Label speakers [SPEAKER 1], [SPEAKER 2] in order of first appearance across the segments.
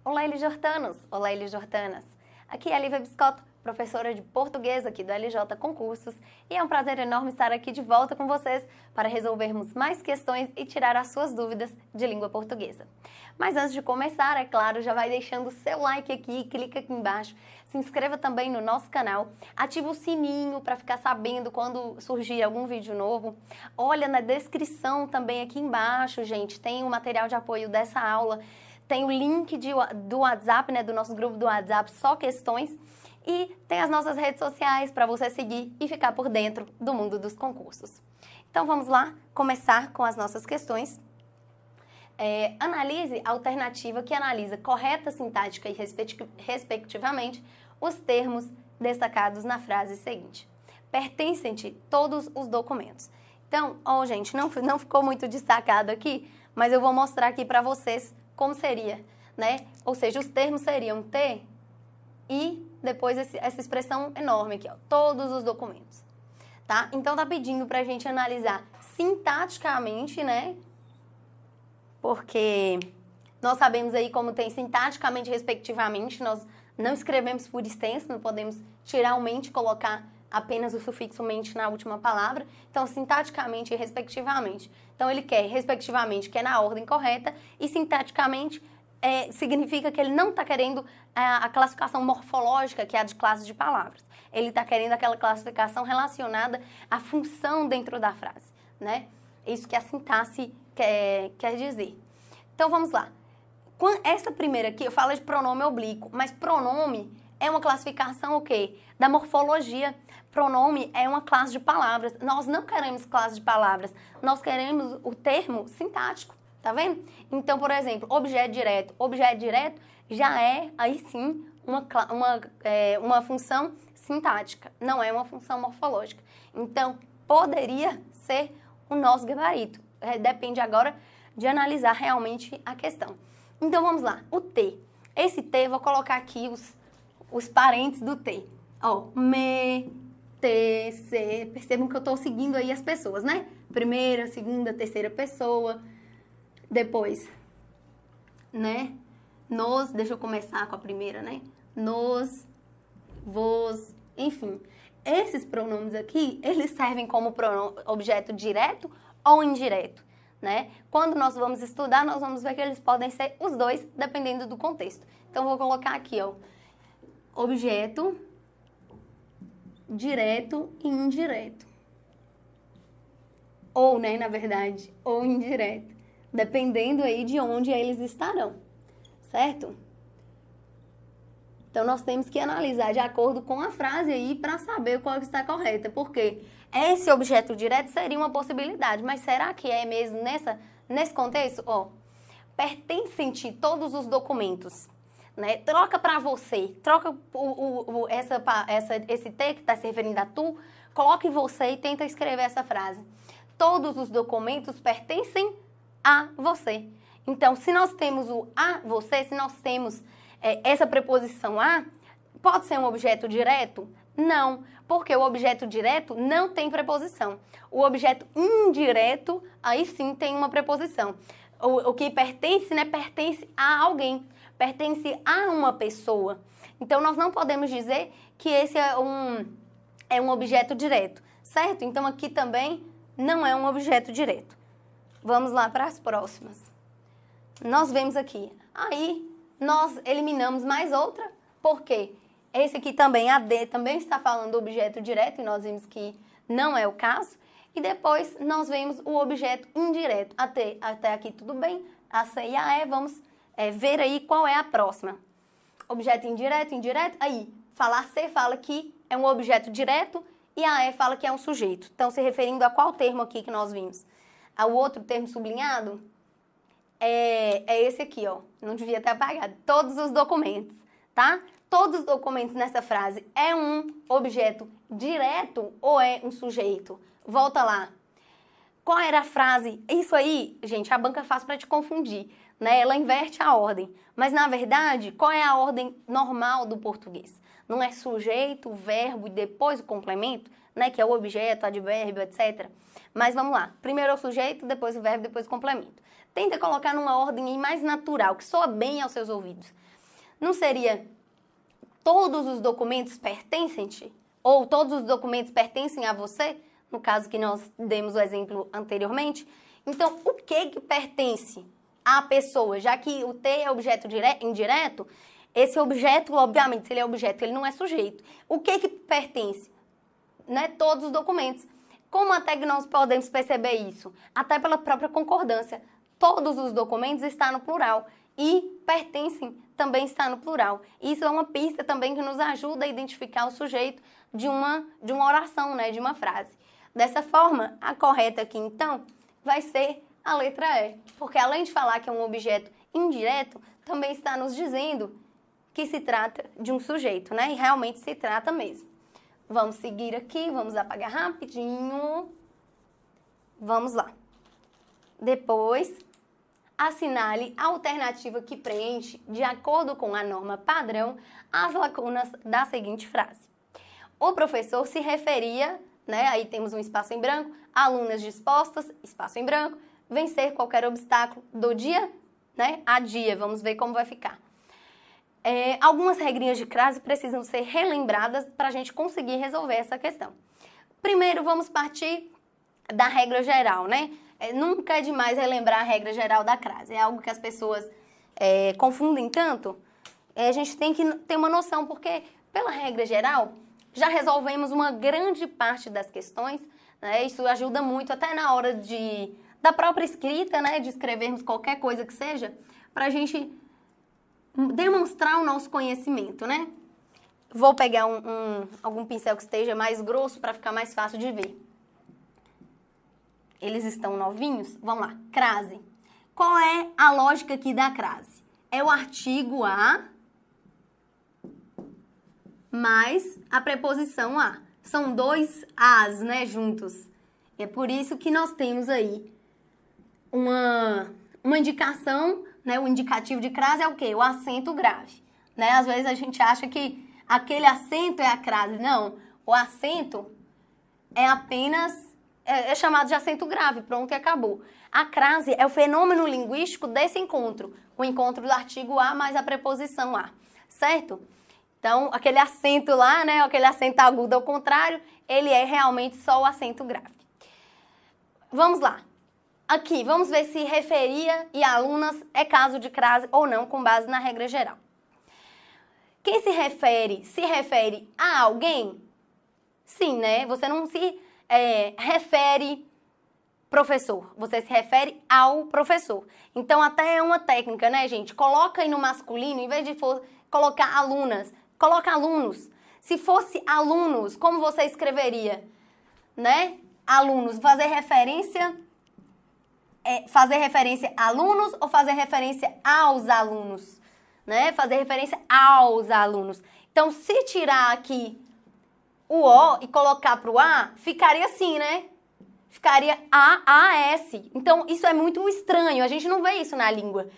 [SPEAKER 1] Olá, LJortanos! Olá, LJortanas! Aqui é a Lívia Biscotto, professora de português aqui do LJ Concursos, e é um prazer enorme estar aqui de volta com vocês para resolvermos mais questões e tirar as suas dúvidas de língua portuguesa. Mas antes de começar, é claro, já vai deixando o seu like aqui, clica aqui embaixo, se inscreva também no nosso canal, ativa o sininho para ficar sabendo quando surgir algum vídeo novo. Olha na descrição também aqui embaixo, gente, tem o material de apoio dessa aula. Tem o link do WhatsApp, né, do nosso grupo do WhatsApp, Só Questões. E tem as nossas redes sociais para você seguir e ficar por dentro do mundo dos concursos. Então vamos lá começar com as nossas questões. Analise a alternativa que analisa correta, sintática e respectivamente os termos destacados na frase seguinte. Pertencem-te todos os documentos. Então, gente, não ficou muito destacado aqui, mas eu vou mostrar aqui para vocês como seria, né? Ou seja, os termos seriam ter e depois essa expressão enorme aqui, ó, todos os documentos, tá? Então tá pedindo pra gente analisar sintaticamente, né? Porque nós sabemos aí como tem sintaticamente, respectivamente, nós não escrevemos por extenso, não podemos tirar o mente e colocar apenas o sufixo mente na última palavra. Então, sintaticamente e respectivamente. Então, ele quer, respectivamente, que é na ordem correta, e sintaticamente significa que ele não está querendo a classificação morfológica, que é a de classe de palavras. Ele está querendo aquela classificação relacionada à função dentro da frase, né? Isso que a sintaxe quer dizer. Então, vamos lá. Essa primeira aqui, eu falo de pronome oblíquo, mas pronome é uma classificação o quê? Da morfologia. Pronome é uma classe de palavras. Nós não queremos classe de palavras, nós queremos o termo sintático, tá vendo? Então, por exemplo, objeto direto. Objeto direto já é, aí sim, uma função sintática, não é uma função morfológica. Então, poderia ser o nosso gabarito. Depende agora de analisar realmente a questão. Então, vamos lá. O T. Esse T, vou colocar aqui os parentes do T. Ó, me, T, C. Percebam que eu estou seguindo aí as pessoas, né? Primeira, segunda, terceira pessoa. Depois, né? Nos, deixa eu começar com a primeira, né? Nos, vos, enfim. Esses pronomes aqui, eles servem como objeto direto ou indireto, né? Quando nós vamos estudar, nós vamos ver que eles podem ser os dois, dependendo do contexto. Então, vou colocar aqui, ó, objeto direto e indireto. Ou, né, na verdade, ou indireto. Dependendo aí de onde eles estarão, certo? Então, nós temos que analisar de acordo com a frase aí para saber qual que está correta. Porque esse objeto direto seria uma possibilidade, mas será que é mesmo nesse contexto? Ó, pertencem-te todos os documentos. Né? Troca para você, troca esse T que está se referindo a tu, coloque você e tenta escrever essa frase. Todos os documentos pertencem a você. Então, se nós temos o a você, se nós temos essa preposição a, pode ser um objeto direto? Não, porque o objeto direto não tem preposição. O objeto indireto, aí sim tem uma preposição. O que pertence, né, pertence a alguém. Pertence a uma pessoa. Então, nós não podemos dizer que esse é um objeto direto, certo? Então, aqui também não é um objeto direto. Vamos lá para as próximas. Nós vemos aqui. Aí, nós eliminamos mais outra, porque esse aqui também, a D, também está falando do objeto direto, e nós vimos que não é o caso. E depois, nós vemos o objeto indireto. Até aqui tudo bem. A C e a E, vamos ver aí qual é a próxima. Objeto indireto, indireto, aí, a C fala que é um objeto direto e a E fala que é um sujeito. Então, se referindo a qual termo aqui que nós vimos? Ao outro termo sublinhado? É esse aqui, ó. Não devia ter apagado. Todos os documentos, tá? Todos os documentos nessa frase é um objeto direto ou é um sujeito? Volta lá. Qual era a frase? Isso aí, gente, a banca faz para te confundir, né? Ela inverte a ordem. Mas, na verdade, qual é a ordem normal do português? Não é sujeito, verbo e depois o complemento, né? Que é o objeto, advérbio, etc. Mas vamos lá. Primeiro é o sujeito, depois o verbo, depois o complemento. Tenta colocar numa ordem aí mais natural, que soa bem aos seus ouvidos. Não seria todos os documentos pertencem-te? Ou todos os documentos pertencem a você? No caso que nós demos o exemplo anteriormente. Então, o que pertence à pessoa? Já que o T é objeto indireto, esse objeto, obviamente, se ele é objeto, ele não é sujeito. O que pertence? Né? Todos os documentos. Como até que nós podemos perceber isso? Até pela própria concordância. Todos os documentos estão no plural e pertencem também está no plural. Isso é uma pista também que nos ajuda a identificar o sujeito de uma oração, né? De uma frase. Dessa forma, a correta aqui, então, vai ser a letra E. Porque além de falar que é um objeto indireto, também está nos dizendo que se trata de um sujeito, né? E realmente se trata mesmo. Vamos seguir aqui, vamos apagar rapidinho. Vamos lá. Depois, assinale a alternativa que preenche, de acordo com a norma padrão, as lacunas da seguinte frase. O professor se referia, né? Aí temos um espaço em branco, alunas dispostas, espaço em branco, vencer qualquer obstáculo do dia, né, a dia. Vamos ver como vai ficar. Algumas regrinhas de crase precisam ser relembradas para a gente conseguir resolver essa questão. Primeiro, vamos partir da regra geral, né? Nunca é demais relembrar a regra geral da crase. É algo que as pessoas confundem tanto. A gente tem que ter uma noção, porque pela regra geral, já resolvemos uma grande parte das questões, né? Isso ajuda muito até na hora da própria escrita, né? De escrevermos qualquer coisa que seja, para a gente demonstrar o nosso conhecimento, né? Vou pegar algum pincel que esteja mais grosso para ficar mais fácil de ver. Eles estão novinhos? Vamos lá. Crase. Qual é a lógica aqui da crase? É o artigo a mais a preposição a. São dois as, né, juntos. É por isso que nós temos aí uma indicação, né? O indicativo de crase é o quê? O acento grave, né? Às vezes a gente acha que aquele acento é a crase. Não, o acento é apenas, é chamado de acento grave, pronto e acabou. A crase é o fenômeno linguístico desse encontro, o encontro do artigo a mais a preposição a, certo? Então, aquele acento lá, né, aquele acento agudo ao contrário, ele é realmente só o acento grave. Vamos lá. Aqui, vamos ver se referia e alunas é caso de crase ou não, com base na regra geral. Quem se refere a alguém? Sim, né? Você não se refere professor, você se refere ao professor. Então, até é uma técnica, né, gente? Coloca aí no masculino, em vez de colocar alunas, coloca alunos. Se fosse alunos, como você escreveria? Né? Alunos, fazer referência a alunos ou fazer referência aos alunos? Né? Fazer referência aos alunos. Então, se tirar aqui o O e colocar para o A, ficaria assim, né? Ficaria A-A-S. Então, isso é muito estranho, a gente não vê isso na língua.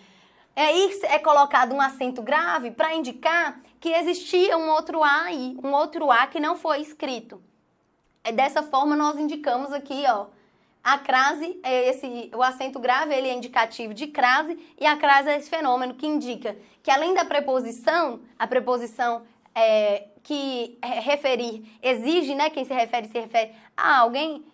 [SPEAKER 1] Isso é colocado um acento grave para indicar que existia um outro A aí, um outro A que não foi escrito. Dessa forma, nós indicamos aqui, ó, a crase, o acento grave, ele é indicativo de crase, e a crase é esse fenômeno que indica que além da preposição, a preposição que referir exige, né, quem se refere a alguém,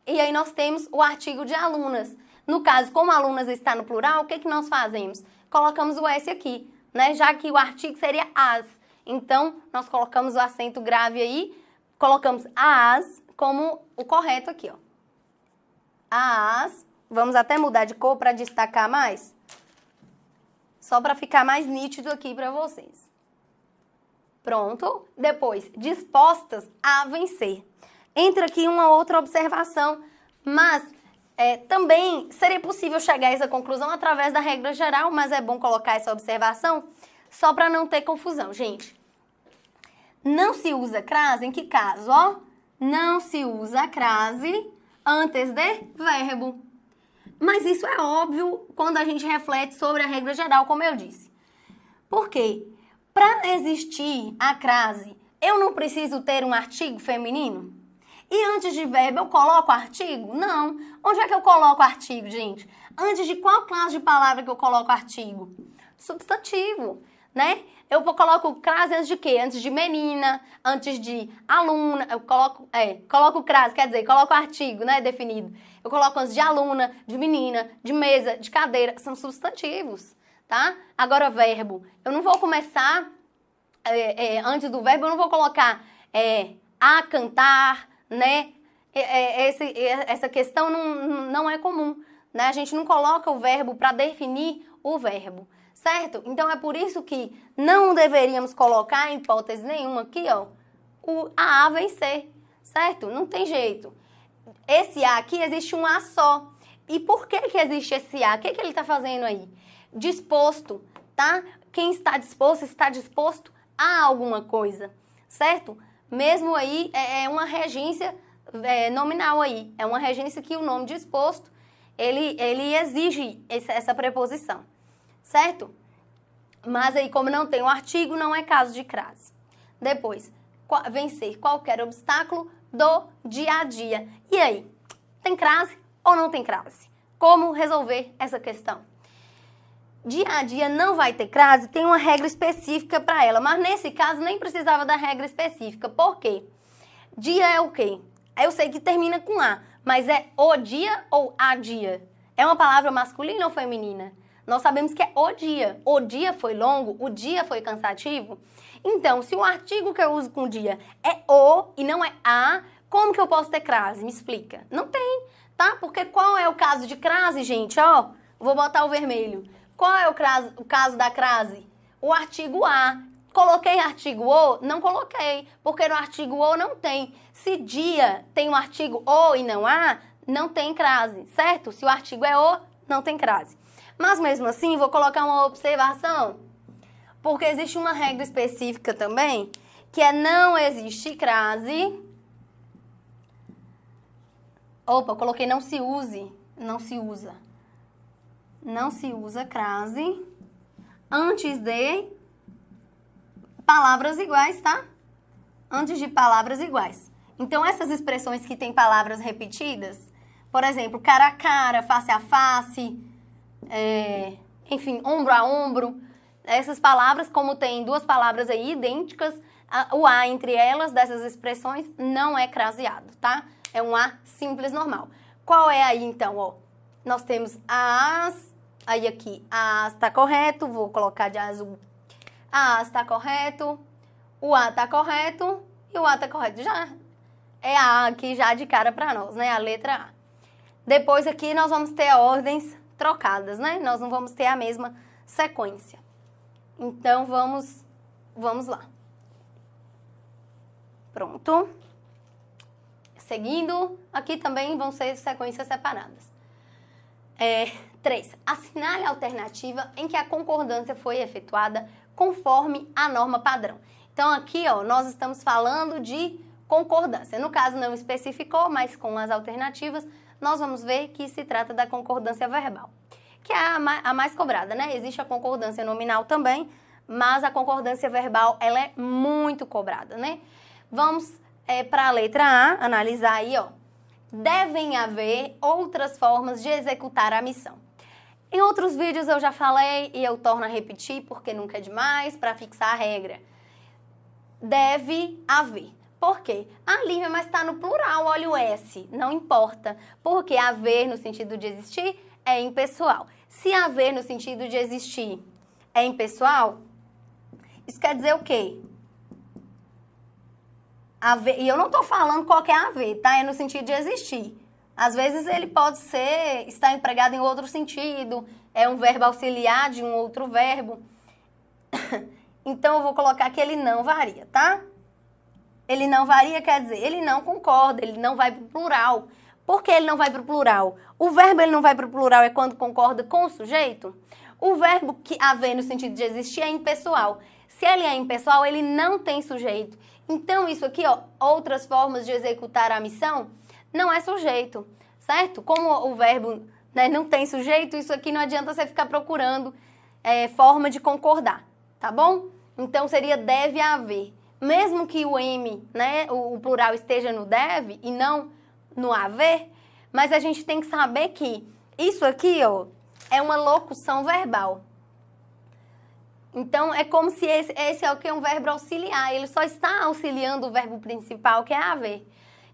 [SPEAKER 1] e aí nós temos o artigo de alunas. No caso, como alunas está no plural, o que nós fazemos? Colocamos o S aqui, né, já que o artigo seria as. Então, nós colocamos o acento grave aí, colocamos as como o correto aqui, ó. As, vamos até mudar de cor para destacar mais, só para ficar mais nítido aqui para vocês. Pronto. Depois, dispostas a vencer. Entra aqui uma outra observação, mas também seria possível chegar a essa conclusão através da regra geral, mas é bom colocar essa observação só para não ter confusão, gente. Não se usa crase em que caso, ó? Não se usa crase antes de verbo. Mas isso é óbvio quando a gente reflete sobre a regra geral, como eu disse. Por quê? Para existir a crase, eu não preciso ter um artigo feminino? E antes de verbo eu coloco artigo? Não. Onde é que eu coloco artigo, gente? Antes de qual classe de palavra que eu coloco artigo? Substantivo, né? Eu coloco crase antes de quê? Antes de menina, antes de aluna, eu coloco crase, quer dizer, coloco artigo, né, definido. Eu coloco antes de aluna, de menina, de mesa, de cadeira, são substantivos, tá? Agora, verbo, eu não vou começar, antes do verbo, eu não vou colocar a cantar, né? Essa questão não é comum, né? A gente não coloca o verbo para definir o verbo. Certo? Então, é por isso que não deveríamos colocar, em hipótese nenhuma, aqui, ó, a vem ser, certo? Não tem jeito. Esse A aqui, existe um A só. E por que que existe esse A? O que que ele está fazendo aí? Disposto, tá? Quem está disposto a alguma coisa, certo? Mesmo aí, é uma regência nominal aí. É uma regência que o nome disposto, ele exige essa preposição. Certo? Mas aí, como não tem o artigo, não é caso de crase. Depois, vencer qualquer obstáculo do dia a dia. E aí, tem crase ou não tem crase? Como resolver essa questão? Dia a dia não vai ter crase, tem uma regra específica para ela, mas nesse caso nem precisava da regra específica. Por quê? Dia é o quê? Eu sei que termina com A, mas é o dia ou a dia? É uma palavra masculina ou feminina? Nós sabemos que é o dia. O dia foi longo, o dia foi cansativo. Então, se o artigo que eu uso com dia é o e não é a, como que eu posso ter crase? Me explica. Não tem, tá? Porque qual é o caso de crase, gente? Ó, vou botar o vermelho. Qual é o caso da crase? O artigo a. Coloquei artigo o? Não coloquei, porque no artigo o não tem. Se dia tem um artigo o e não a, não tem crase, certo? Se o artigo é o, não tem crase. Mas mesmo assim, vou colocar uma observação, porque existe uma regra específica também, que é não existe crase. Opa, coloquei não se use, não se usa. Não se usa crase antes de palavras iguais, tá? Antes de palavras iguais. Então, essas expressões que têm palavras repetidas, por exemplo, cara a cara, face a face, enfim, ombro a ombro, essas palavras, como tem duas palavras aí idênticas, o A entre elas, dessas expressões, não é craseado, tá? É um A simples normal. Qual é aí, então, ó? Nós temos as, aí aqui, as tá correto, vou colocar de azul. As tá correto, o A tá correto e o A tá correto. Já é A aqui já de cara pra nós, né? A letra A. Depois aqui nós vamos ter ordens trocadas, né? Nós não vamos ter a mesma sequência. Então, vamos lá. Pronto. Seguindo, aqui também vão ser sequências separadas. 3. Assinale a alternativa em que a concordância foi efetuada conforme a norma padrão. Então, aqui, ó, nós estamos falando de concordância. No caso, não especificou, mas com as alternativas, nós vamos ver que se trata da concordância verbal, que é a mais cobrada, né? Existe a concordância nominal também, mas a concordância verbal, ela é muito cobrada, né? Vamos para a letra A, analisar aí, ó. Devem haver outras formas de executar a missão. Em outros vídeos eu já falei e eu torno a repetir, porque nunca é demais, para fixar a regra. Deve haver. Por quê? Lívia, mas está no plural, olha o S. Não importa, porque haver no sentido de existir é impessoal. Se haver no sentido de existir é impessoal, isso quer dizer o quê? Haver, e eu não estou falando qual que é haver, tá? É no sentido de existir. Às vezes ele pode estar empregado em outro sentido, é um verbo auxiliar de um outro verbo. Então eu vou colocar que ele não varia, tá? Ele não varia quer dizer, ele não concorda, ele não vai para o plural. Por que ele não vai para o plural? O verbo ele não vai para o plural é quando concorda com o sujeito? O verbo que haver no sentido de existir é impessoal. Se ele é impessoal, ele não tem sujeito. Então isso aqui, ó, outras formas de executar a missão, não é sujeito, certo? Como o verbo, né, não tem sujeito, isso aqui não adianta você ficar procurando forma de concordar, tá bom? Então seria deve haver. mesmo que o M, né, o plural esteja no deve e não no haver, mas a gente tem que saber que isso aqui, ó, é uma locução verbal. Então, é como se esse é o que é um verbo auxiliar, ele só está auxiliando o verbo principal, que é haver.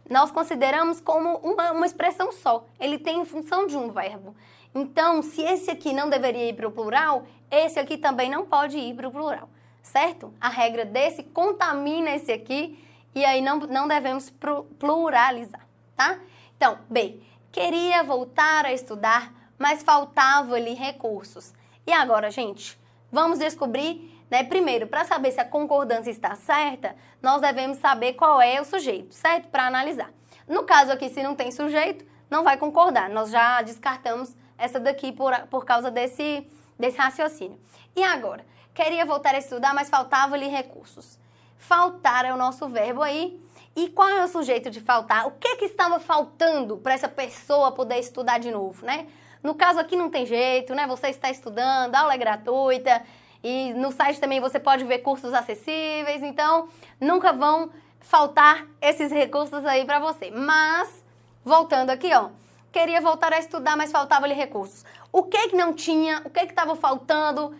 [SPEAKER 1] Nós consideramos como uma expressão só, ele tem função de um verbo. Então, se esse aqui não deveria ir para o plural, esse aqui também não pode ir para o plural, certo? A regra desse contamina esse aqui e aí não devemos pluralizar, tá? Então, B, queria voltar a estudar, mas faltavam-lhe recursos. E agora, gente, vamos descobrir, né? Primeiro, para saber se a concordância está certa, nós devemos saber qual é o sujeito, certo? Para analisar. No caso aqui, se não tem sujeito, não vai concordar. Nós já descartamos essa daqui por causa desse raciocínio. E agora? Queria voltar a estudar, mas faltavam-lhe recursos. Faltar é o nosso verbo aí. E qual é o sujeito de faltar? O que estava faltando para essa pessoa poder estudar de novo, né? No caso aqui não tem jeito, né? Você está estudando, a aula é gratuita e no site também você pode ver cursos acessíveis, então nunca vão faltar esses recursos aí para você. Mas, voltando aqui, ó, queria voltar a estudar, mas faltavam-lhe recursos. O que não tinha? O que estava faltando?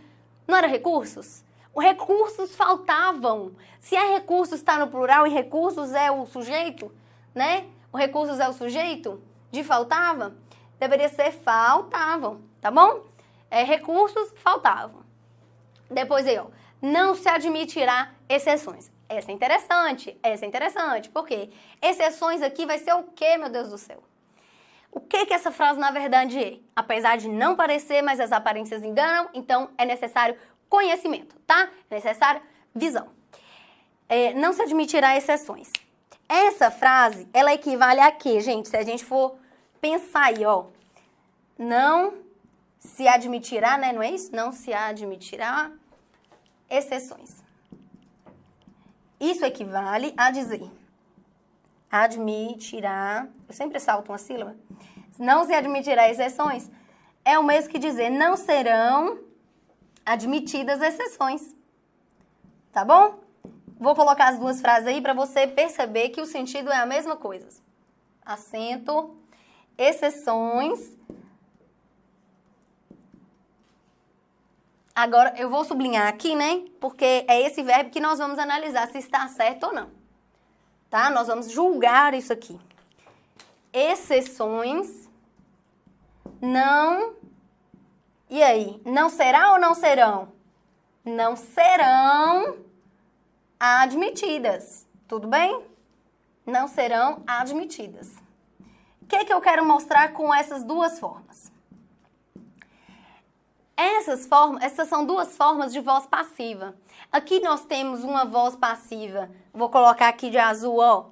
[SPEAKER 1] Não era recursos? Os recursos faltavam. Se é recursos está no plural e recursos é o sujeito, né? O recursos é o sujeito de faltava, deveria ser faltavam, tá bom? Recursos faltavam. Depois aí, ó, não se admitirá exceções. Essa é interessante. Por quê? Exceções aqui vai ser o quê, meu Deus do céu? O que essa frase na verdade é? Apesar de não parecer, mas as aparências enganam, então é necessário conhecimento, tá? É necessário visão. Não se admitirá exceções. Essa frase, ela equivale a quê, gente? Se a gente for pensar aí, ó. Não se admitirá, né? Não é isso? Não se admitirá exceções. Isso equivale a dizer admitirá, eu sempre salto uma sílaba, não se admitirá exceções, é o mesmo que dizer não serão admitidas exceções, tá bom? Vou colocar as duas frases aí para você perceber que o sentido é a mesma coisa. Acento, exceções. Agora, eu vou sublinhar aqui, né? Porque é esse verbo que nós vamos analisar se está certo ou não. Tá? Nós vamos julgar isso aqui. Exceções não... E aí? Não será ou não serão? Não serão admitidas. Tudo bem? Não serão admitidas. O que eu quero mostrar com essas duas formas? Essas são duas formas de voz passiva. Aqui nós temos uma voz passiva. Vou colocar aqui de azul, ó,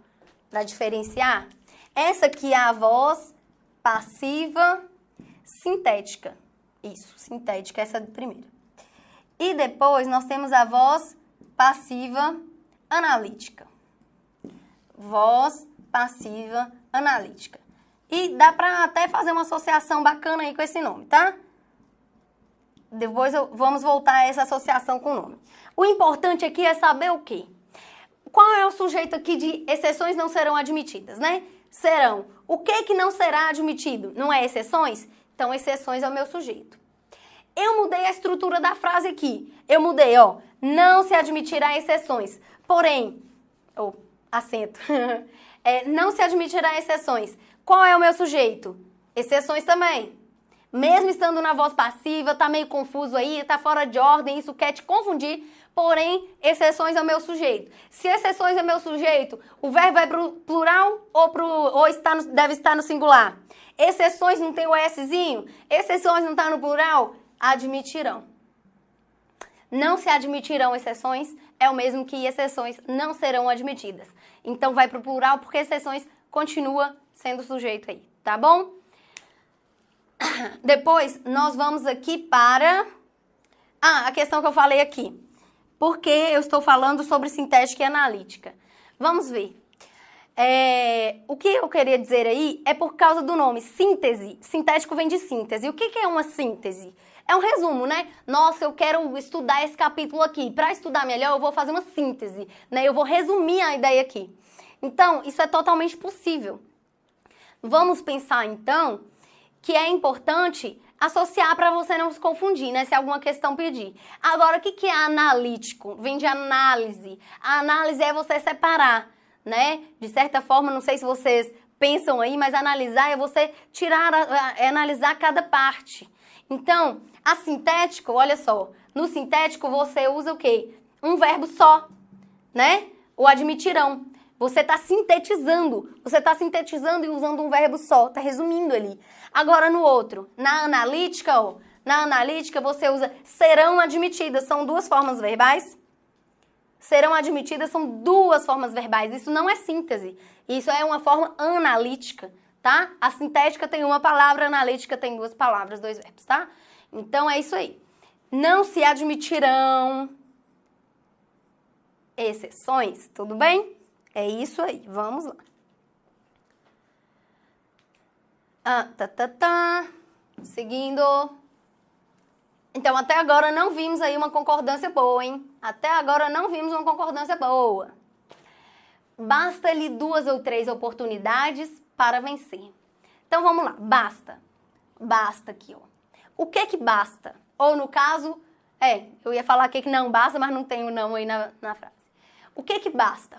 [SPEAKER 1] para diferenciar. Essa aqui é a voz passiva sintética. Isso, sintética, essa é a primeira. E depois nós temos a voz passiva analítica. Voz passiva analítica. E dá para até fazer uma associação bacana aí com esse nome, tá? Depois vamos voltar a essa associação com o nome. O importante aqui é saber o quê? Qual é o sujeito aqui de exceções não serão admitidas, né? Serão. O que não será admitido? Não é exceções? Então, exceções é o meu sujeito. Eu mudei a estrutura da frase aqui. Eu mudei, ó. Não se admitirá exceções. Porém, acento. Não se admitirá exceções. Qual é o meu sujeito? Exceções também. Mesmo estando na voz passiva, tá meio confuso aí, tá fora de ordem, isso quer te confundir, porém, exceções é o meu sujeito. Se exceções é o meu sujeito, o verbo vai pro plural ou deve estar no singular? Exceções não tem o Szinho? Exceções não tá no plural? Admitirão. Não se admitirão exceções é o mesmo que exceções não serão admitidas. Então, vai pro plural porque exceções continua sendo sujeito aí, tá bom? Depois, nós vamos aqui para a questão que eu falei aqui. Por que eu estou falando sobre sintética e analítica? Vamos ver. O que eu queria dizer aí é por causa do nome síntese. Sintético vem de síntese. O que é uma síntese? é um resumo, né? Nossa, eu quero estudar esse capítulo aqui. Para estudar melhor, eu vou fazer uma síntese, né? Eu vou resumir a ideia aqui. Então, isso é totalmente possível. Vamos pensar, então, que é importante associar para você não se confundir, né? Se alguma questão pedir. Agora, o que é analítico? Vem de análise. A análise é você separar, né? De certa forma, não sei se vocês pensam aí, mas analisar é você tirar, é analisar cada parte. Então, a sintético, olha só, no sintético você usa o quê? Um verbo só, né? O admitirão. Você está sintetizando e usando um verbo só, está resumindo ali. Agora no outro, na analítica, ó, na analítica você usa serão admitidas, são duas formas verbais. Serão admitidas são duas formas verbais, isso não é síntese, isso é uma forma analítica, tá? A sintética tem uma palavra, a analítica tem duas palavras, dois verbos, tá? Então é isso aí. Não se admitirão exceções, tudo bem? É isso aí, vamos lá. Seguindo. Então, até agora não vimos aí uma concordância boa, hein? Até agora não vimos uma concordância boa. Basta-lhe 2 ou 3 oportunidades para vencer. Então, vamos lá. Basta. Basta aqui, ó. O que basta? Ou, no caso, eu ia falar aqui que não basta, mas não tem o não aí na frase. O que basta?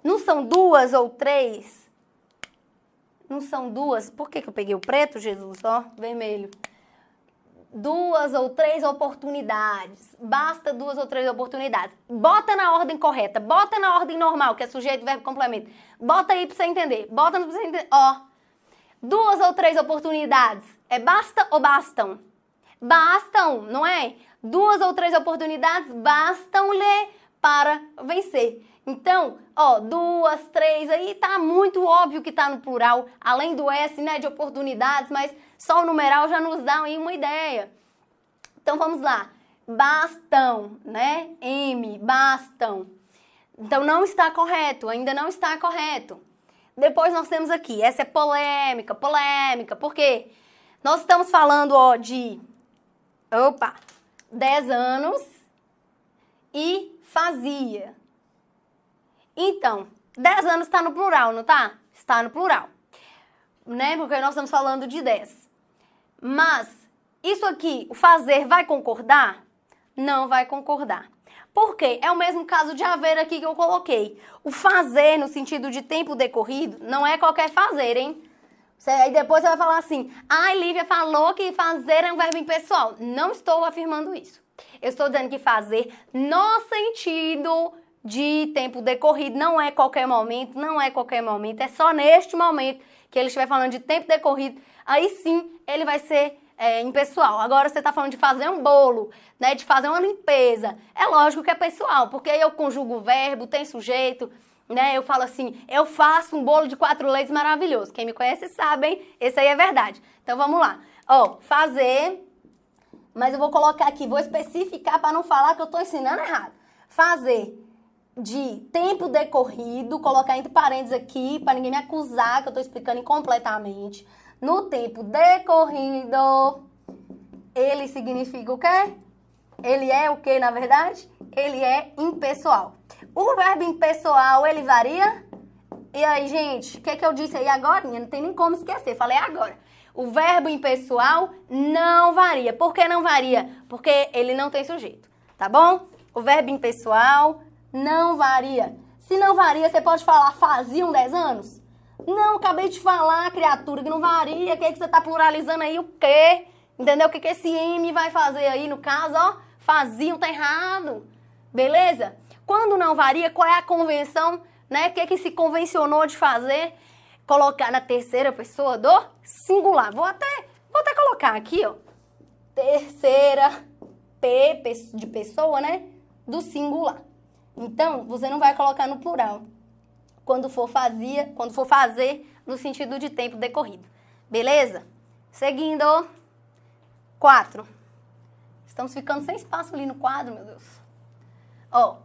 [SPEAKER 1] Não são 2 ou 3? Não são 2? Por que eu peguei o preto, Jesus? Ó, vermelho. 2 ou 3 oportunidades. Basta 2 ou 3 oportunidades. Bota na ordem correta. Bota na ordem normal, que é sujeito, verbo, complemento. Bota aí pra você entender. Bota pra você entender. Ó. 2 ou 3 oportunidades. É basta ou bastam? Bastam, não é? 2 ou 3 oportunidades bastam-lhe para vencer. Então, ó, 2, 3, aí tá muito óbvio que tá no plural, além do S, né, de oportunidades, mas só o numeral já nos dá aí uma ideia. Então, vamos lá. Bastam, né, M, bastam. Então, não está correto, ainda não está correto. Depois nós temos aqui, essa é polêmica, por quê? Nós estamos falando, ó, de, 10 anos e fazia. Então, 10 anos está no plural, não tá? Está no plural, né? Porque nós estamos falando de 10. Mas, isso aqui, o fazer vai concordar? Não vai concordar. Por quê? É o mesmo caso de haver aqui que eu coloquei. O fazer, no sentido de tempo decorrido, não é qualquer fazer, hein? Aí depois você vai falar assim, Lívia falou que fazer é um verbo impessoal. Não estou afirmando isso. Eu estou dizendo que fazer no sentido de tempo decorrido, não é qualquer momento, é só neste momento que ele estiver falando de tempo decorrido, aí sim ele vai ser impessoal. Agora você está falando de fazer um bolo, né, de fazer uma limpeza, é lógico que é pessoal, porque aí eu conjugo o verbo, tem sujeito, né, eu falo assim, eu faço um bolo de 4 leites maravilhoso, quem me conhece sabe, hein? Esse aí é verdade. Então vamos lá, ó, fazer, mas eu vou colocar aqui, vou especificar para não falar que eu estou ensinando errado. Fazer de tempo decorrido, colocar entre parênteses aqui, para ninguém me acusar que eu estou explicando incompletamente. No tempo decorrido, ele significa o quê? Ele é o quê, na verdade? Ele é impessoal. O verbo impessoal, ele varia? E aí, gente, o que eu disse aí agora? Não tem nem como esquecer, falei agora. O verbo impessoal não varia. Por que não varia? Porque ele não tem sujeito, tá bom? O verbo impessoal não varia. Se não varia, você pode falar faziam 10 anos? Não, acabei de falar, criatura, que não varia. O que você tá pluralizando aí? O quê? Entendeu? O que esse M vai fazer aí, no caso, ó? Faziam, tá errado. Beleza? Quando não varia, qual é a convenção, né? O que se convencionou de fazer? Colocar na terceira pessoa do singular. Vou até colocar aqui, ó. Terceira P de pessoa, né? Do singular. Então, você não vai colocar no plural. Quando for fazer no sentido de tempo decorrido. Beleza? Seguindo. 4. Estamos ficando sem espaço ali no quadro, meu Deus. Ó.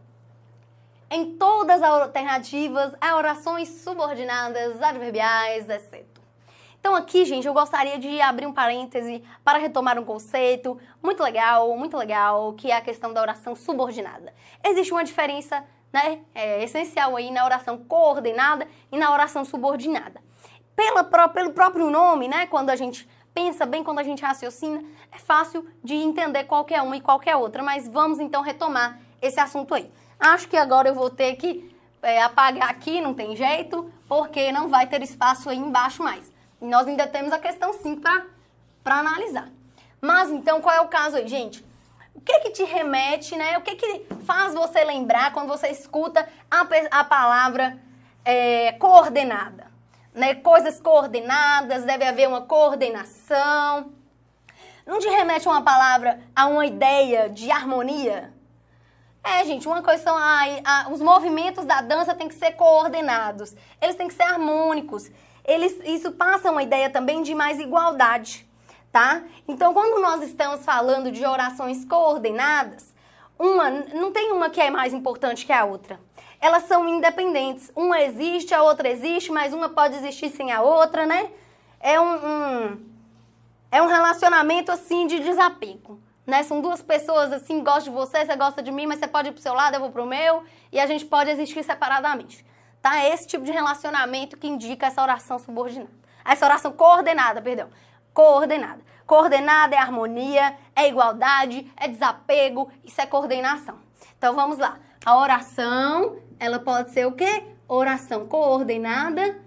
[SPEAKER 1] Em todas as alternativas, há orações subordinadas, adverbiais, exceto. Então aqui, gente, eu gostaria de abrir um parêntese para retomar um conceito muito legal, que é a questão da oração subordinada. Existe uma diferença, né, essencial aí na oração coordenada e na oração subordinada. Pelo próprio nome, né, quando a gente pensa bem, quando a gente raciocina, é fácil de entender qual que é uma e qual que é outra, mas vamos então retomar esse assunto aí. Acho que agora eu vou ter que apagar aqui, não tem jeito, porque não vai ter espaço aí embaixo mais. E nós ainda temos a questão 5 para analisar. Mas então, qual é o caso aí, gente? O que te remete, né? O que faz você lembrar quando você escuta a palavra coordenada? Né? Coisas coordenadas, deve haver uma coordenação. Não te remete uma palavra a uma ideia de harmonia? Gente, uma coisa são os movimentos da dança têm que ser coordenados, eles têm que ser harmônicos. Isso passa uma ideia também de mais igualdade, tá? Então, quando nós estamos falando de orações coordenadas, não tem uma que é mais importante que a outra. Elas são independentes. Uma existe, a outra existe, mas uma pode existir sem a outra, né? É um relacionamento, assim, de desapego, né? São duas pessoas, assim, gostam de você gosta de mim, mas você pode ir pro seu lado, eu vou pro meu, e a gente pode existir separadamente. Tá? É esse tipo de relacionamento que indica essa oração subordinada. Essa oração coordenada, perdão. Coordenada. Coordenada é harmonia, é igualdade, é desapego, isso é coordenação. Então, vamos lá. A oração, ela pode ser o quê? Oração coordenada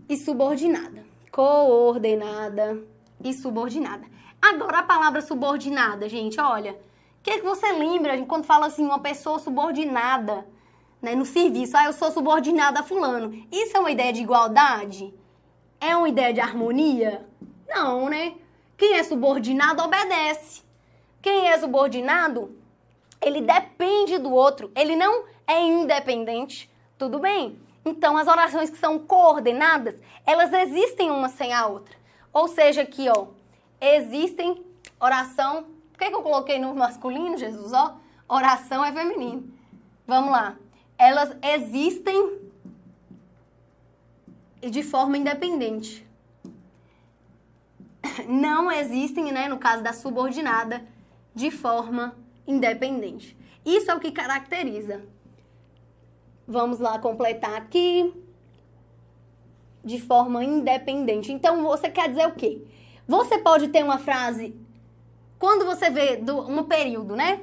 [SPEAKER 1] e subordinada. Coordenada e subordinada. Agora, a palavra subordinada, gente, olha. O que você lembra quando fala assim, uma pessoa subordinada? Né, no serviço, eu sou subordinada a fulano. Isso é uma ideia de igualdade? É uma ideia de harmonia? Não, né? Quem é subordinado obedece. Quem é subordinado, ele depende do outro. Ele não é independente. Tudo bem? Então, as orações que são coordenadas, elas existem uma sem a outra. Ou seja, aqui, ó, existem oração... Por que eu coloquei no masculino, Jesus? Ó, oração é feminino. Vamos lá. Elas existem de forma independente. Não existem, né, no caso da subordinada, de forma independente. Isso é o que caracteriza. Vamos lá completar aqui. De forma independente. Então, você quer dizer o quê? Você pode ter uma frase, quando você vê um período, né?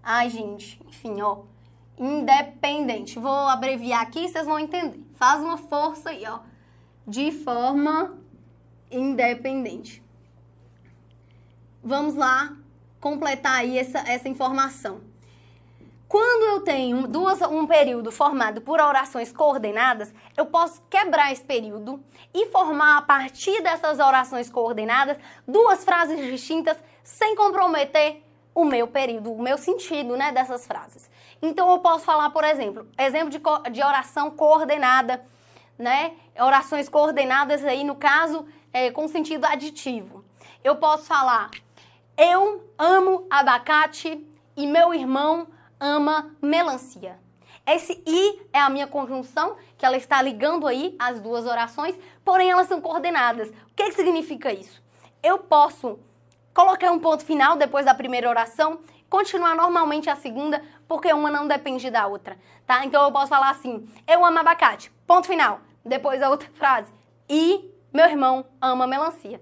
[SPEAKER 1] Ai, gente, enfim, ó. Independente. Vou abreviar aqui, vocês vão entender. Faz uma força aí, ó. De forma independente. Vamos lá completar aí essa informação. Quando eu tenho um período formado por orações coordenadas, eu posso quebrar esse período e formar, a partir dessas orações coordenadas, duas frases distintas sem comprometer o meu período, o meu sentido, né, dessas frases. Então, eu posso falar, por exemplo de oração coordenada, né, orações coordenadas aí, no caso, com sentido aditivo. Eu posso falar, eu amo abacate e meu irmão ama melancia. Esse I é a minha conjunção, que ela está ligando aí as duas orações, porém elas são coordenadas. O que significa isso? Eu posso colocar um ponto final depois da primeira oração, continuar normalmente a segunda, porque uma não depende da outra, tá? Então eu posso falar assim, eu amo abacate, ponto final. Depois a outra frase, e meu irmão ama melancia.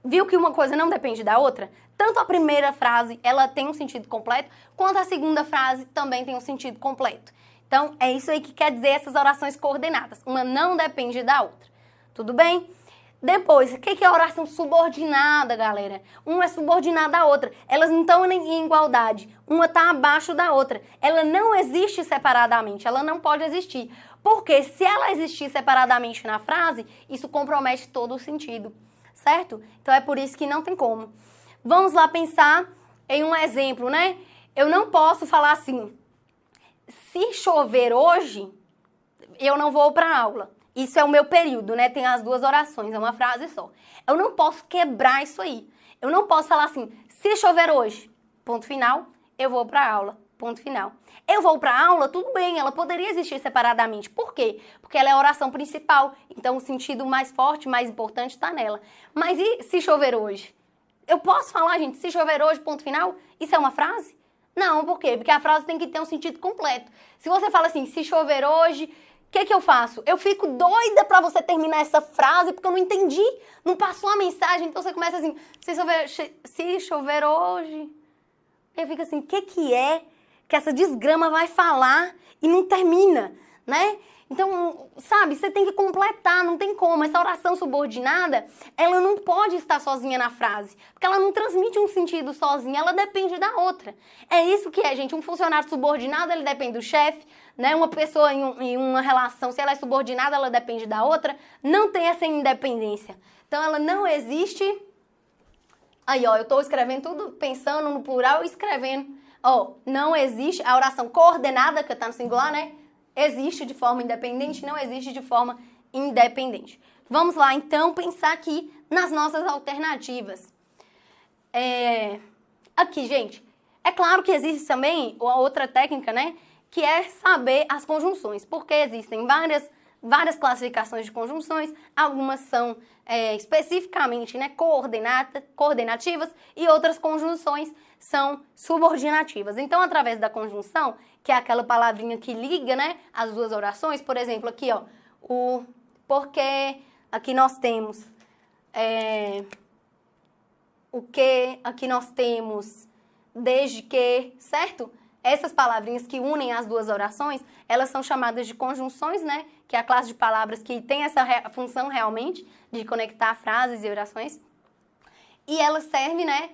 [SPEAKER 1] Viu que uma coisa não depende da outra? Tanto a primeira frase, ela tem um sentido completo, quanto a segunda frase também tem um sentido completo. Então, é isso aí que quer dizer essas orações coordenadas. Uma não depende da outra. Tudo bem? Depois, o que é oração subordinada, galera? Uma é subordinada à outra. Elas não estão em igualdade. Uma está abaixo da outra. Ela não existe separadamente. Ela não pode existir. Porque se ela existir separadamente na frase, isso compromete todo o sentido. Certo? Então, é por isso que não tem como. Vamos lá pensar em um exemplo, né? Eu não posso falar assim, se chover hoje, eu não vou para a aula. Isso é o meu período, né? Tem as duas orações, é uma frase só. Eu não posso quebrar isso aí. Eu não posso falar assim, se chover hoje, ponto final, eu vou para a aula. ponto final. Eu vou para aula, tudo bem, ela poderia existir separadamente. Por quê? Porque ela é a oração principal, então o sentido mais forte, mais importante está nela. Mas e se chover hoje? Eu posso falar, gente, se chover hoje, ponto final? Isso é uma frase? Não, por quê? Porque a frase tem que ter um sentido completo. Se você fala assim, se chover hoje, o que eu faço? Eu fico doida pra você terminar essa frase, porque eu não entendi, não passou a mensagem, então você começa assim, se chover hoje. Eu fico assim, o que é que essa desgrama vai falar e não termina, né? Então, sabe, você tem que completar, não tem como. Essa oração subordinada, ela não pode estar sozinha na frase, porque ela não transmite um sentido sozinha, ela depende da outra. É isso que é, gente, um funcionário subordinado, ele depende do chefe, né? Uma pessoa em uma relação, se ela é subordinada, ela depende da outra, não tem essa independência. Então, ela não existe... Aí, ó, eu tô escrevendo tudo, pensando no plural e escrevendo. Ó, não existe a oração coordenada, que tá no singular, né? Existe de forma independente, não existe de forma independente. Vamos lá, então, pensar aqui nas nossas alternativas. Aqui, gente, é claro que existe também a outra técnica, né? Que é saber as conjunções, porque existem várias classificações de conjunções, algumas são especificamente, né, coordenativas e outras conjunções são subordinativas. Então, através da conjunção, que é aquela palavrinha que liga, né, as duas orações, por exemplo, aqui, ó, o porque, aqui nós temos o que, aqui nós temos desde que, certo? Essas palavrinhas que unem as duas orações, elas são chamadas de conjunções, né? Que é a classe de palavras que tem essa função realmente de conectar frases e orações. E ela serve, né?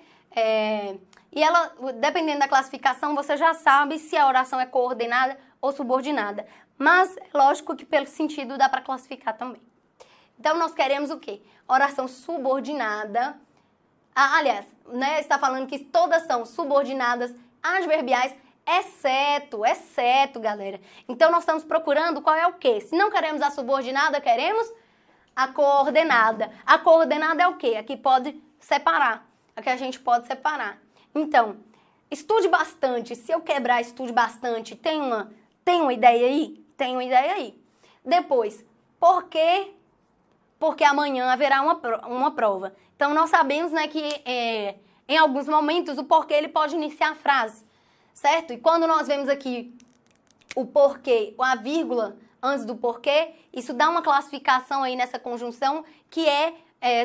[SPEAKER 1] E ela, dependendo da classificação, você já sabe se a oração é coordenada ou subordinada. Mas, lógico que pelo sentido dá para classificar também. Então, nós queremos o quê? Oração subordinada. Aliás, né? Está falando que todas são subordinadas adverbiais, exceto, galera. Então, nós estamos procurando qual é o quê? Se não queremos a subordinada, queremos a coordenada. A coordenada é o quê? Aqui pode separar. Aqui a gente pode separar. Então, estude bastante. Se eu quebrar estude bastante, tem uma ideia aí? Tem uma ideia aí. Depois, por quê? Porque amanhã haverá uma prova. Então, nós sabemos, né, que em alguns momentos o porquê ele pode iniciar a frase, certo? E quando nós vemos aqui o porquê, a vírgula antes do porquê, isso dá uma classificação aí nessa conjunção que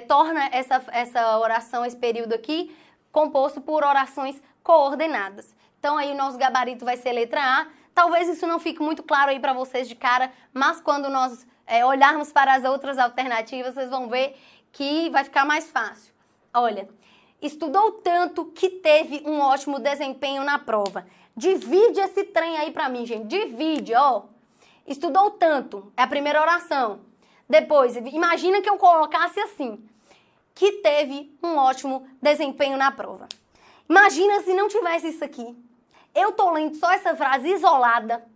[SPEAKER 1] torna essa oração, esse período aqui, composto por orações coordenadas. Então, aí o nosso gabarito vai ser letra A. Talvez isso não fique muito claro aí para vocês de cara, mas quando nós olharmos para as outras alternativas, vocês vão ver que vai ficar mais fácil. Olha, estudou tanto que teve um ótimo desempenho na prova. Divide esse trem aí para mim, gente. Divide, ó. Estudou tanto, é a primeira oração. Depois, imagina que eu colocasse assim, que teve um ótimo desempenho na prova. Imagina se não tivesse isso aqui. Eu tô lendo só essa frase isolada,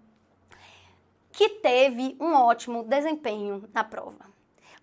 [SPEAKER 1] que teve um ótimo desempenho na prova.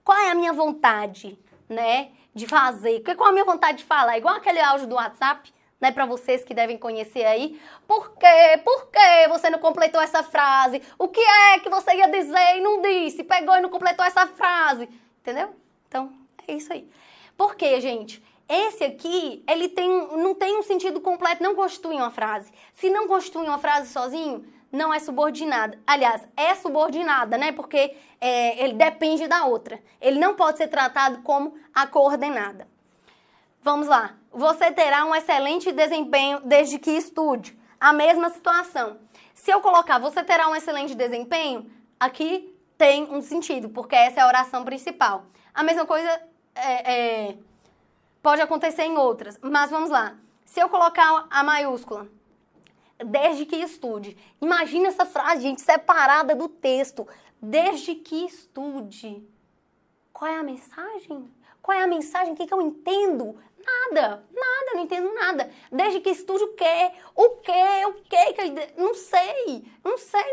[SPEAKER 1] Qual é a minha vontade, né, de fazer? Qual é a minha vontade de falar? Igual aquele áudio do WhatsApp, né, para vocês que devem conhecer aí. Por quê? Por que você não completou essa frase? O que é que você ia dizer e não disse? Pegou e não completou essa frase. Entendeu? Então, é isso aí. Por quê, gente? Esse aqui, ele não tem um sentido completo, não constitui uma frase. Se não constitui uma frase sozinho, não é subordinada. Aliás, é subordinada, né? Porque ele depende da outra. Ele não pode ser tratado como a coordenada. Vamos lá. Você terá um excelente desempenho desde que estude. A mesma situação. Se eu colocar você terá um excelente desempenho, aqui tem um sentido, porque essa é a oração principal. A mesma coisa pode acontecer em outras, mas vamos lá. Se eu colocar a maiúscula, desde que estude. Imagina essa frase, gente, separada do texto. Desde que estude. Qual é a mensagem? Qual é a mensagem? O que eu entendo? Nada, não entendo nada. Desde que estude o quê? O quê? Não sei,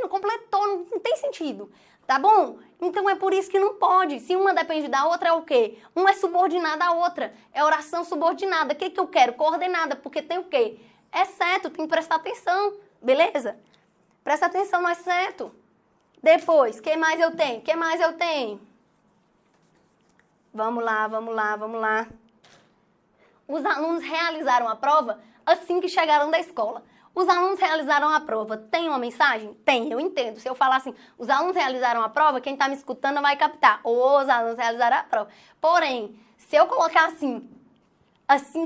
[SPEAKER 1] não completou, não tem sentido. Tá bom? Então é por isso que não pode. Se uma depende da outra, é o quê? Uma é subordinada à outra. É oração subordinada. O que eu quero? Coordenada, porque tem o quê? Exceto, tem que prestar atenção. Beleza? Presta atenção no certo. Depois, que mais eu tenho? Que mais eu tenho? Vamos lá, vamos lá, vamos lá. Os alunos realizaram a prova assim que chegaram da escola. Os alunos realizaram a prova. Tem uma mensagem? Tem, eu entendo. Se eu falar assim, os alunos realizaram a prova, quem está me escutando vai captar. Os alunos realizaram a prova. Porém, se eu colocar assim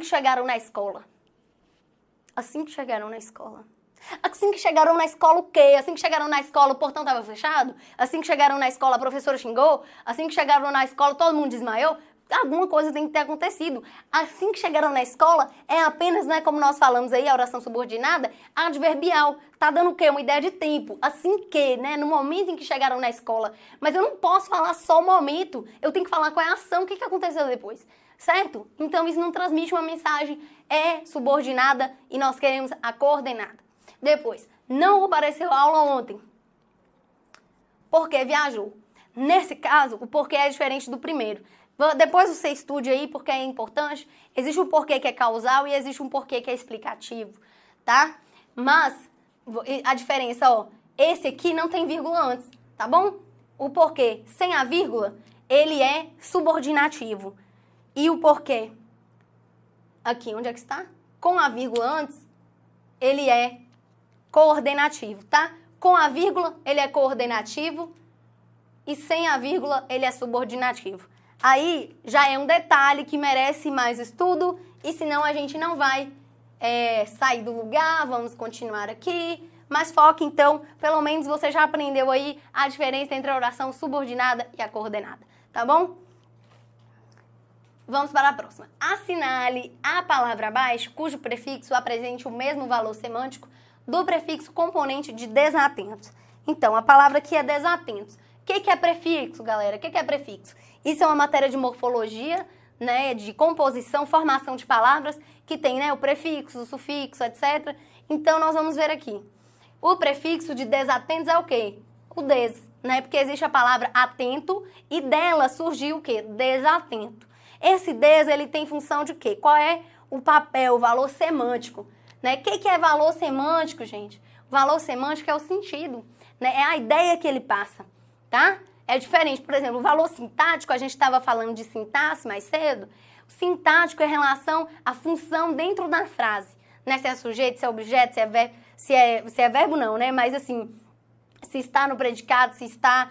[SPEAKER 1] que chegaram na escola. Assim que chegaram na escola. Assim que chegaram na escola o quê? Assim que chegaram na escola o portão estava fechado? Assim que chegaram na escola a professora xingou? Assim que chegaram na escola todo mundo desmaiou? Alguma coisa tem que ter acontecido. Assim que chegaram na escola é apenas, né, como nós falamos aí, a oração subordinada, adverbial. Tá dando o quê? Uma ideia de tempo. Assim que, né, no momento em que chegaram na escola. Mas eu não posso falar só o momento. Eu tenho que falar qual é a ação, o que aconteceu depois. Certo? Então isso não transmite uma mensagem, é subordinada e nós queremos a coordenada. Depois, não apareceu aula ontem. Porque viajou. Nesse caso, o porquê é diferente do primeiro. Depois você estude aí porque é importante. Existe um porquê que é causal e existe um porquê que é explicativo, tá? Mas a diferença, ó, esse aqui não tem vírgula antes, tá bom? O porquê sem a vírgula, ele é subordinativo. E o porquê, aqui, onde é que está? Com a vírgula antes, ele é coordenativo, tá? Com a vírgula, ele é coordenativo e sem a vírgula, ele é subordinativo. Aí, já é um detalhe que merece mais estudo e senão a gente não vai sair do lugar, vamos continuar aqui. Mas foque, então, pelo menos você já aprendeu aí a diferença entre a oração subordinada e a coordenada, tá bom? Vamos para a próxima. Assinale a palavra abaixo cujo prefixo apresente o mesmo valor semântico do prefixo componente de desatentos. Então, a palavra aqui é desatentos. O que é prefixo, galera? O que é prefixo? Isso é uma matéria de morfologia, né, de composição, formação de palavras, que tem, né, o prefixo, o sufixo, etc. Então, nós vamos ver aqui. O prefixo de desatentos é o quê? O des, né? Porque existe a palavra atento e dela surgiu o quê? Desatento. Esse des, ele tem função de quê? Qual é o papel, o valor semântico? Né? O que é valor semântico, gente? O valor semântico é o sentido, né? É a ideia que ele passa, tá? É diferente, por exemplo, o valor sintático, a gente estava falando de sintaxe mais cedo. O sintático é em relação à função dentro da frase, né? Se é sujeito, se é objeto, se é verbo, se é verbo não, né? Mas assim, se está no predicado, se está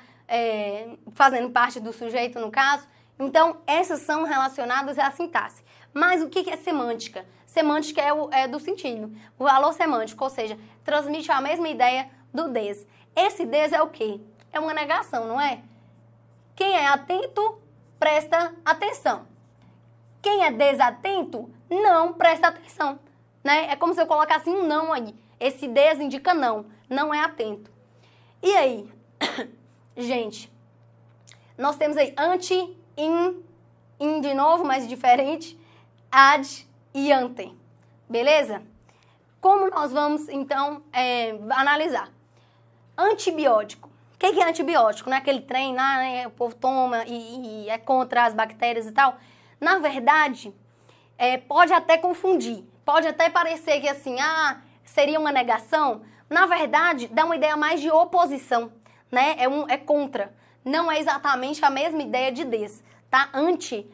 [SPEAKER 1] fazendo parte do sujeito no caso. Então, essas são relacionadas à sintaxe. Mas o que é semântica? Semântica é do sentido. O valor semântico, ou seja, transmite a mesma ideia do des. Esse des é o quê? É uma negação, não é? Quem é atento, presta atenção. Quem é desatento, não presta atenção. Né? É como se eu colocasse um não aí. Esse des indica não, não é atento. E aí? Gente, nós temos aí ante, in de novo, mas diferente, ad e ante. Beleza? Como nós vamos, então, analisar? Antibiótico. O que é antibiótico? Não é aquele trem lá, né, o povo toma e é contra as bactérias e tal. Na verdade, pode até confundir. Pode até parecer que assim, seria uma negação. Na verdade, dá uma ideia mais de oposição, né? É contra. Não é exatamente a mesma ideia de des, tá? Anti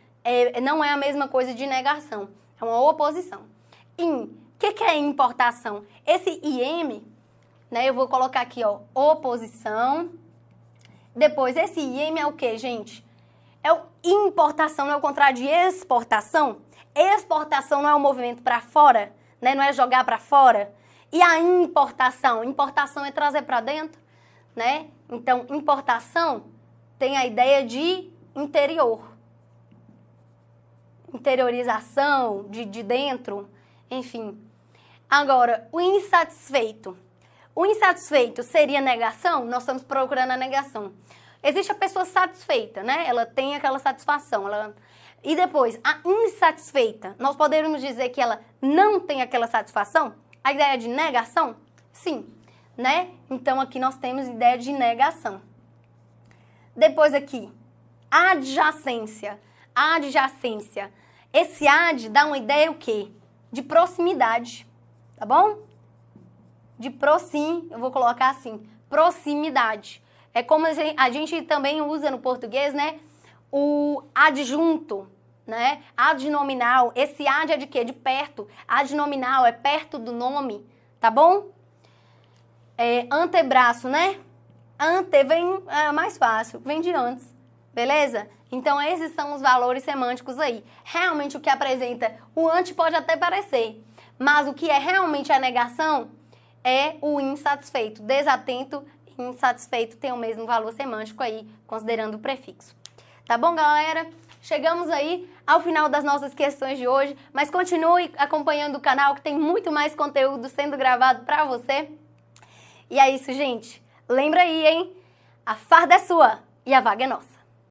[SPEAKER 1] não é a mesma coisa de negação. É uma oposição. O que é importação? Esse IM, né, eu vou colocar aqui, ó, oposição. Depois, esse IM é o que, gente? É o importação, não é o contrário de exportação? Exportação não é o movimento para fora, né? Não é jogar para fora. E a importação? Importação é trazer para dentro, né? Então, importação tem a ideia de interior. Interiorização, de dentro, enfim. Agora, o insatisfeito. O insatisfeito seria negação? Nós estamos procurando a negação. Existe a pessoa satisfeita, né? Ela tem aquela satisfação. E depois, a insatisfeita, nós poderíamos dizer que ela não tem aquela satisfação? A ideia de negação? Sim, né? Então, aqui nós temos ideia de negação. Depois aqui, adjacência. Adjacência. Esse ad dá uma ideia o quê? De proximidade, tá bom? de proxim, eu vou colocar assim, proximidade. É como a gente também usa no português, né? O adjunto, né? Adnominal. Esse ad é de quê? De perto. Adnominal é perto do nome, tá bom? Antebraço, né? Ante vem mais fácil, vem de antes, beleza? Então esses são os valores semânticos aí. Realmente o que apresenta o ante pode até parecer, mas o que é realmente a negação é o insatisfeito. Desatento e insatisfeito tem o mesmo valor semântico aí, considerando o prefixo. Tá bom, galera? Chegamos aí ao final das nossas questões de hoje, mas continue acompanhando o canal que tem muito mais conteúdo sendo gravado pra você. E é isso, gente. Lembra aí, hein? A farda é sua e a vaga é nossa.